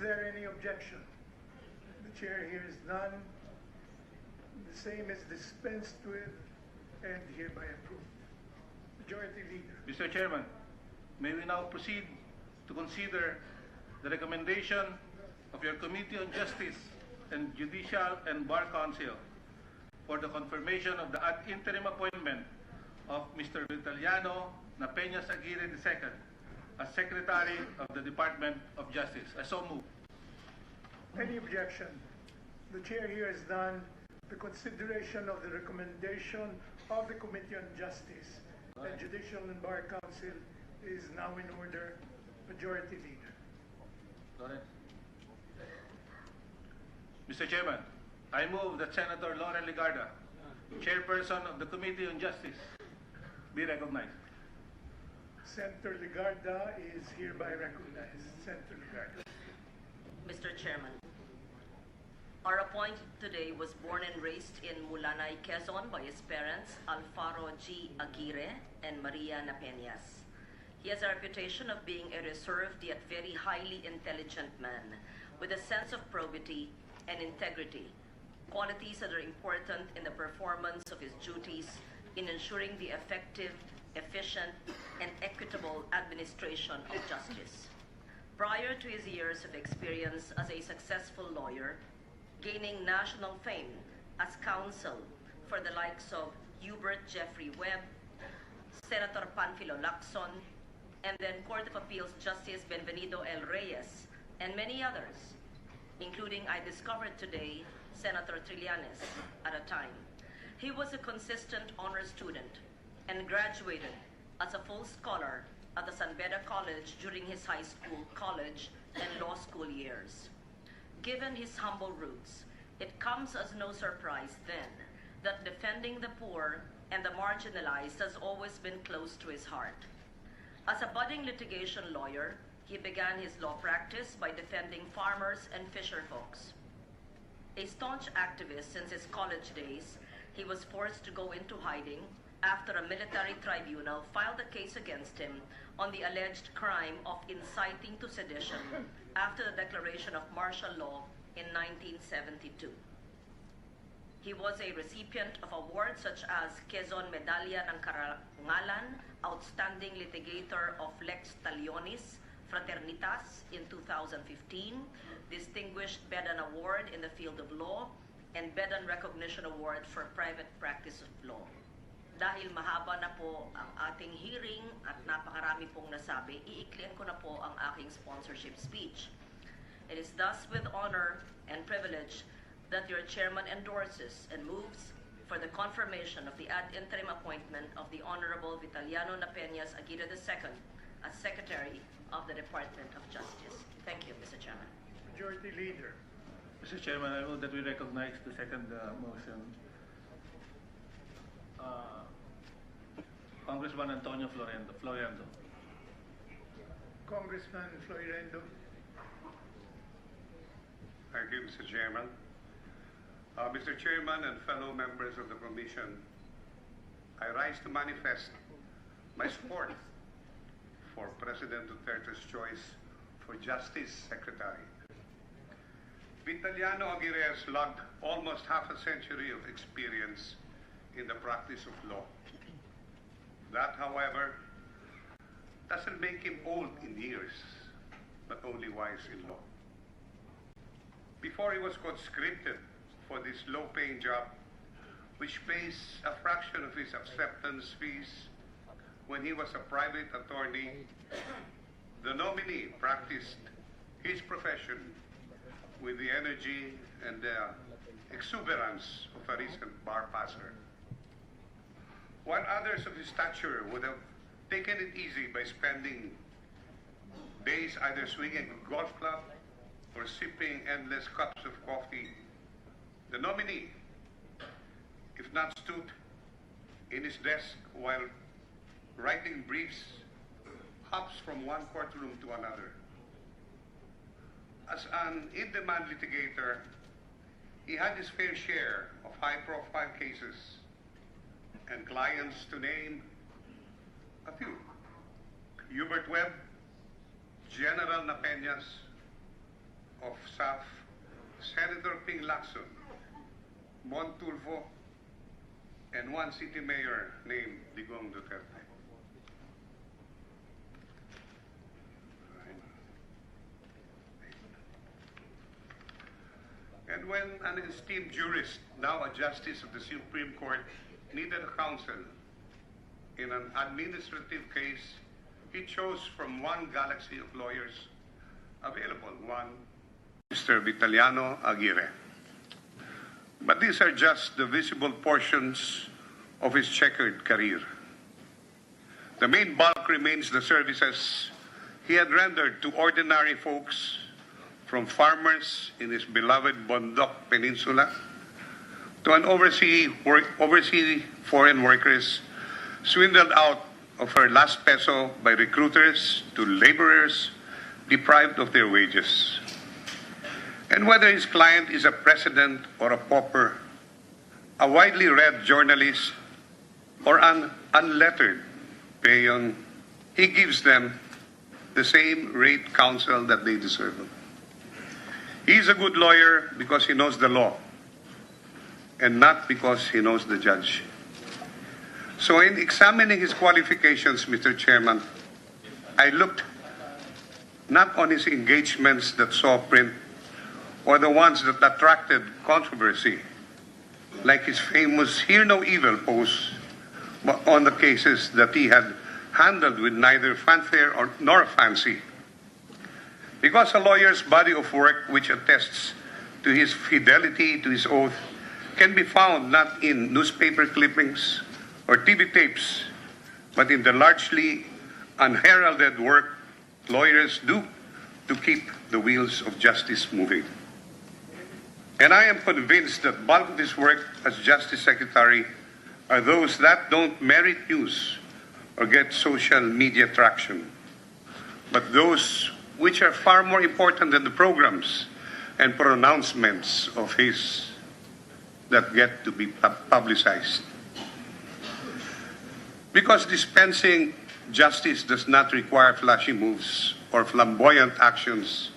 there any objection? The chair hears none. The same is dispensed with and hereby approved. Majority Leader. Mr. Chairman, may we now proceed to consider the recommendation of your Committee on Justice and Judicial and Bar Council for the confirmation of the ad interim appointment of Mr. Vitaliano Napeñas Aguirre II as Secretary of the Department of Justice. I so move. Any objection? The chair hears none. The consideration of the recommendation of the Committee on Justice and Judicial and Bar Council is now in order. Majority Leader. Go ahead. Mr. Chairman, I move that Senator Lauren Legarda, Chairperson of the Committee on Justice, be recognized. Senator Legarda is hereby recognized. Senator Legarda. Mr. Chairman, our appointee today was born and raised in Mulanay, Quezon by his parents, Alfaro G. Aguirre and Maria Napeñas. He has a reputation of being a reserved yet very highly intelligent man with a sense of probity and integrity, qualities that are important in the performance of his duties in ensuring the effective, efficient, and equitable administration of justice. Prior to his years of experience as a successful lawyer, gaining national fame as counsel for the likes of Hubert Jeffrey Webb, Senator Panfilo Lacson, and then Court of Appeals Justice Benvenido L. Reyes, and many others, including, I discovered today, Senator Trillanes at a time. He was a consistent honor student and graduated as a full scholar at the San Beda College during his high school, college, and law school years. Given his humble roots, it comes as no surprise then that defending the poor and the marginalized has always been close to his heart. As a budding litigation lawyer, he began his law practice by defending farmers and fisher folks. A staunch activist since his college days, he was forced to go into hiding after a military tribunal filed a case against him on the alleged crime of inciting to sedition after the declaration of martial law in 1972. He was a recipient of awards such as Quezon Medalla ng Karangalan, Outstanding Litigator of Lex Talionis, Fraternitas in 2015, Distinguished Bedan Award in the field of law, and Bedan Recognition Award for Private Practice of Law. Dahil mahaba na po ang ating hearing at napakarami pong nasabi, iiklian ko na po ang aking sponsorship speech. It is thus with honor and privilege that your chairman endorses and moves for the confirmation of the ad interim appointment of the Honorable Vitaliano Napeñas Aguirre II as Secretary of the Department of Justice. Thank you, Mr. Chairman. Majority Leader. Mr. Chairman, I move that we recognize the second motion. Congressman Antonio Floriando. Congressman Floriando. Thank you, Mr. Chairman. Mr. Chairman and fellow members of the Commission, I rise to manifest my support for President Duterte's choice for Justice Secretary. Vitaliano Aguirre has logged almost half a century of experience in the practice of law. That, however, doesn't make him old in years, but only wise in law. Before he was conscripted for this low-paying job, which pays a fraction of his acceptance fees when he was a private attorney, the nominee practiced his profession with the energy and the exuberance of a recent bar passer. While others of his stature would have taken it easy by spending days either swinging a golf club or sipping endless cups of coffee, the nominee, if not stood in his desk while writing briefs, hops from one courtroom to another. As an in-demand litigator, he had his fair share of high-profile cases and clients, to name a few: Hubert Webb, General Napeñas, of SAF, Senator Ping Lacson, Mon Tulfo, and one city mayor named Digong Duterte. And when an esteemed jurist, now a justice of the Supreme Court, needed a counsel in an administrative case, he chose from one galaxy of lawyers available, one, Mr. Vitaliano Aguirre. But these are just the visible portions of his checkered career. The main bulk remains the services he had rendered to ordinary folks, from farmers in his beloved Bondok Peninsula to an overseas foreign workers swindled out of her last peso by recruiters to laborers deprived of their wages. And whether his client is a president or a pauper, a widely read journalist or an unlettered peon, he gives them the same rate counsel that they deserve. He's a good lawyer because he knows the law and not because he knows the judge. So in examining his qualifications, Mr. Chairman, I looked not on his engagements that saw print or the ones that attracted controversy, like his famous Hear No Evil post, but on the cases that he had handled with neither fanfare nor fancy. Because a lawyer's body of work which attests to his fidelity to his oath can be found not in newspaper clippings or TV tapes, but in the largely unheralded work lawyers do to keep the wheels of justice moving. And I am convinced that bulk of his work as Justice Secretary are those that don't merit news or get social media traction, but those which are far more important than the programs and pronouncements of his that get to be publicized. Because dispensing justice does not require flashy moves or flamboyant actions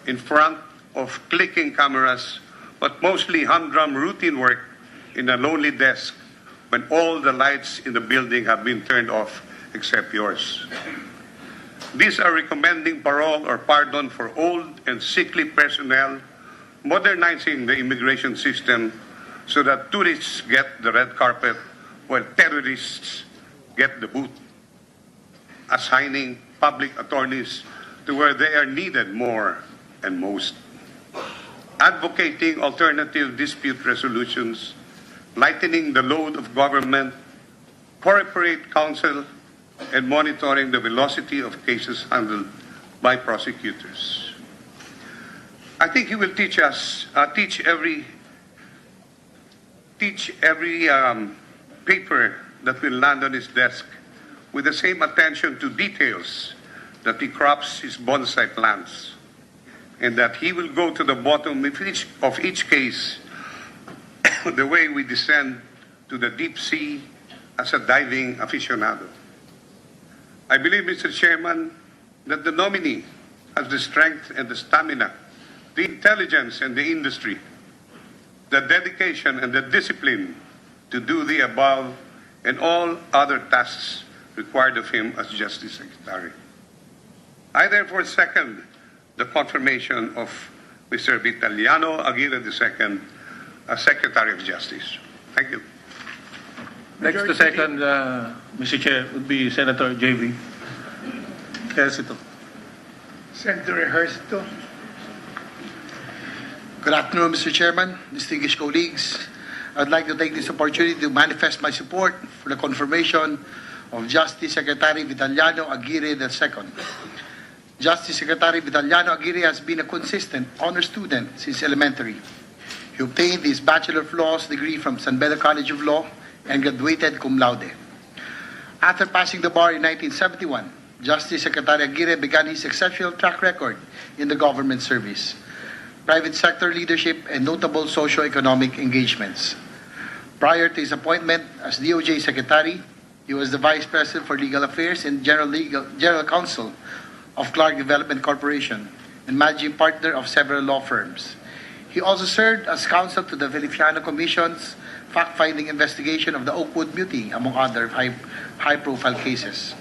in front of clicking cameras, but mostly humdrum routine work in a lonely desk when all the lights in the building have been turned off except yours. These are recommending parole or pardon for old and sickly personnel, modernizing the immigration system so that tourists get the red carpet while terrorists get the boot, assigning public attorneys to where they are needed more and most, advocating alternative dispute resolutions, lightening the load of government, corporate counsel, and monitoring the velocity of cases handled by prosecutors. I think he will teach every paper that will land on his desk with the same attention to details that he crops his bonsai plants, and that he will go to the bottom of each case the way we descend to the deep sea as a diving aficionado. I believe, Mr. Chairman, that the nominee has the strength and the stamina, the intelligence and the industry, the dedication and the discipline to do the above and all other tasks required of him as Justice Secretary. I therefore second the confirmation of Mr. Vitaliano Aguirre II as Secretary of Justice. Thank you. Next to second, Mr. Chair, would be Senator J.V. Ejercito. Senator Ejercito. Good afternoon, Mr. Chairman, distinguished colleagues. I'd like to take this opportunity to manifest my support for the confirmation of Justice Secretary Vitaliano Aguirre II. Justice Secretary Vitaliano Aguirre has been a consistent honor student since elementary. He obtained his Bachelor of Laws degree from San Beda College of Law and graduated cum laude. After passing the bar in 1971, Justice Secretary Aguirre began his exceptional track record in the government service, private sector leadership, and notable socio-economic engagements. Prior to his appointment as DOJ Secretary, he was the Vice President for Legal Affairs and General Counsel of Clark Development Corporation and managing partner of several law firms. He also served as counsel to the Vitaliano Commission's fact-finding investigation of the Oakwood mutiny, among other high-profile cases.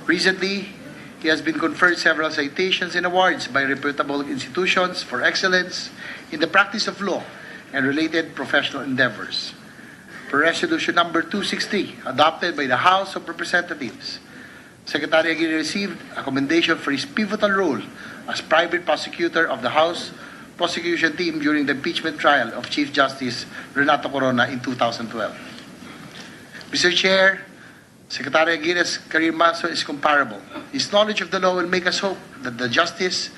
Recently, he has been conferred several citations and awards by reputable institutions for excellence in the practice of law and related professional endeavors. Per Resolution Number 260, adopted by the House of Representatives, Secretary Aguirre received a commendation for his pivotal role as private prosecutor of the House prosecution team during the impeachment trial of Chief Justice Renato Corona in 2012. Mr. Chair, Secretary Aguirre's career milestone is comparable. His knowledge of the law will make us hope that the justice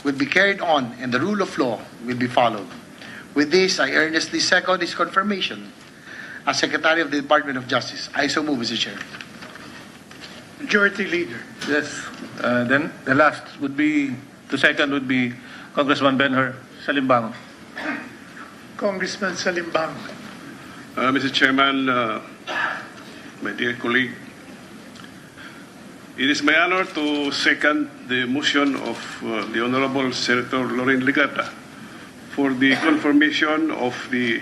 will be carried on and the rule of law will be followed. With this, I earnestly second his confirmation as Secretary of the Department of Justice. I so move, Mr. Chair. Majority Leader. Yes. Then the last would be, the second would be Congressman Ben-Hur Salimbang. Congressman Salimbang. Mr. Chairman, my dear colleague, it is my honor to second the motion of the Honorable Senator Loren Ligata for the confirmation of the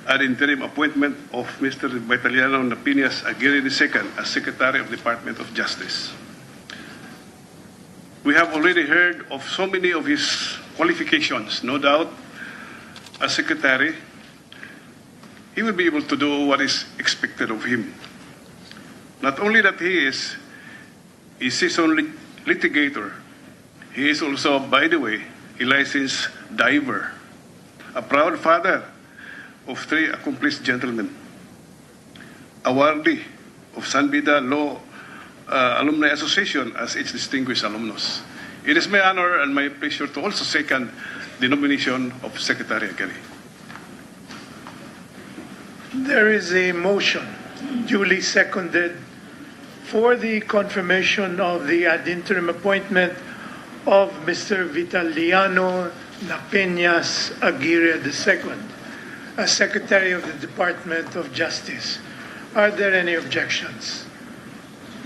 ad interim appointment of Mr. Vitaliano Aguirre II as Secretary of the Department of Justice. We have already heard of so many of his qualifications. No doubt, as Secretary, he will be able to do what is expected of him. Not only that he is a seasoned litigator, he is also, by the way, a licensed diver, a proud father of 3 accomplished gentlemen, awardee of San Vida Law Alumni Association as its distinguished alumnus. It is my honor and my pleasure to also second the nomination of Secretary Aguirre. There is a motion duly seconded for the confirmation of the ad interim appointment of Mr. Vitaliano Aguirre II as Secretary of the Department of Justice. Are there any objections?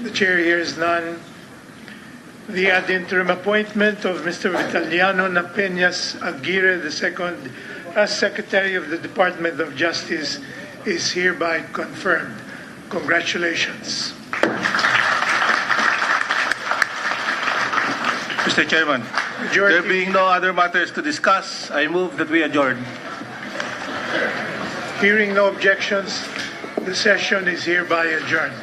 The Chair hears none. The ad interim appointment of Mr. Vitaliano Aguirre II as Secretary of the Department of Justice is hereby confirmed. Congratulations. Mr. Chairman, Majority. there being no other matters to discuss, I move that we adjourn. Hearing no objections, the session is hereby adjourned.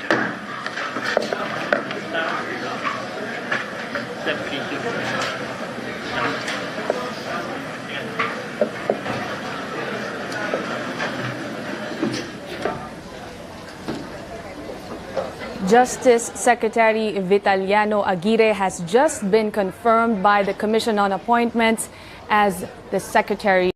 Justice Secretary Vitaliano Aguirre has just been confirmed by the Commission on Appointments as the Secretary